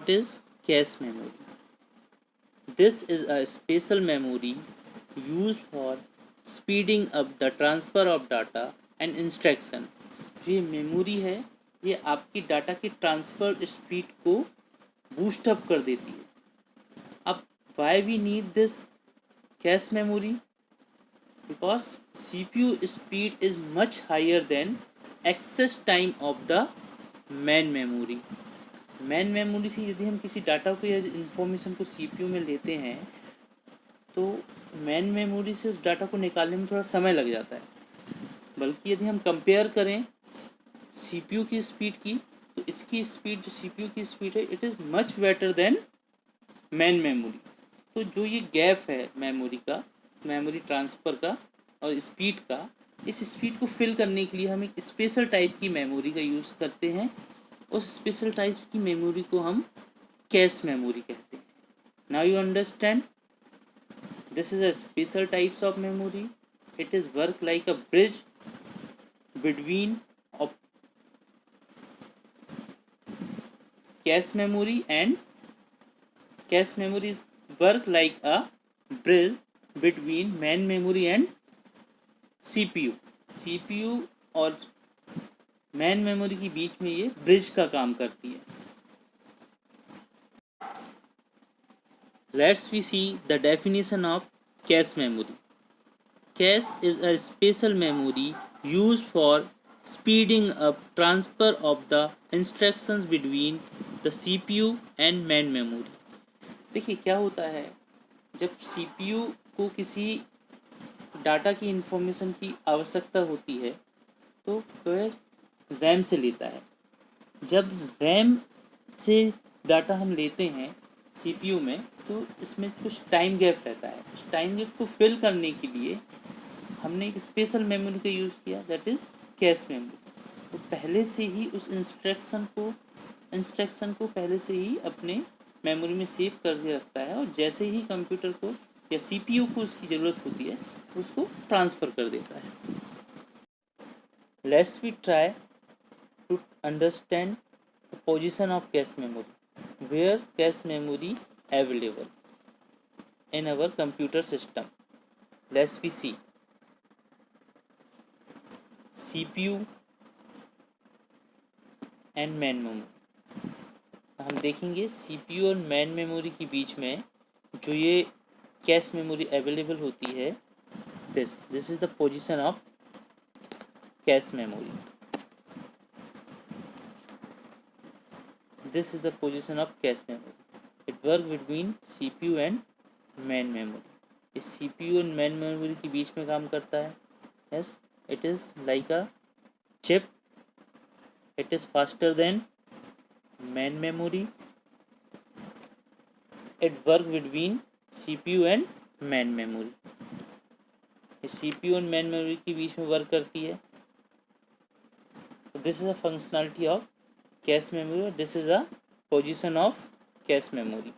What is cache memory? This is a special memory used for speeding up the transfer of data and instruction. जो ये memory है ये आपकी data की transfer speed को boost up कर देती है. अब why we need this cache memory? Because CPU speed is much higher than access time of the main memory. Main memory से यदि हम किसी डाटा को या इन्फॉर्मेशन को CPU में लेते हैं तो मेन मेमोरी से उस डाटा को निकालने में थोड़ा समय लग जाता है. बल्कि यदि हम कंपेयर करें CPU की स्पीड की तो इसकी स्पीड जो CPU की स्पीड है it is much better than main memory. तो जो ये गैप है मेमोरी का, मेमोरी ट्रांसफ़र का और स्पीड का, इस स्पीड को फिल करने के लिए हम एक स्पेशल टाइप की मेमोरी का यूज़ करते हैं. उस स्पेशल टाइप की मेमोरी को हम कैश मेमोरी कहते हैं. Now you understand, this is a special types of memory. It is work like a bridge between of cache memory and cache memory work like a bridge between main memory and CPU. CPU और main memory के बीच में ये bridge का काम करती है. Let's we see the definition of cache memory. Cache is a special memory used for speeding up transfer of the instructions between the CPU and main memory. देखिए क्या होता है, जब CPU को किसी डाटा की इंफॉर्मेशन की आवश्यकता होती है तो वह रैम से लेता है. जब रैम से डाटा हम लेते हैं CPU में तो इसमें कुछ टाइम गैप रहता है. उस टाइम गैप को फिल करने के लिए हमने एक स्पेशल मेमोरी का यूज़ किया, दैट इज़ कैश मेमोरी. तो पहले से ही उस इंस्ट्रक्शन को पहले से ही अपने मेमोरी में सेव करके रखता है और जैसे ही कंप्यूटर को या CPU को उसकी ज़रूरत होती है उसको ट्रांसफ़र कर देता है. Let's we try to understand the position of cache memory. Where cache memory available in our computer system? Let's we see CPU and main memory. हम देखेंगे CPU और main memory के बीच में जो ये cache memory available होती है, this is the position of cache memory. This is the position of cache memory. It works between CPU and main memory. इस CPU और main memory के बीच में काम करता है. Yes, it is like a chip. It is faster than main memory. It works between CPU and main memory. इस CPU और main memory के बीच में वर्क करती है. So this is a functionality of cache memory. This is a position of cache memory.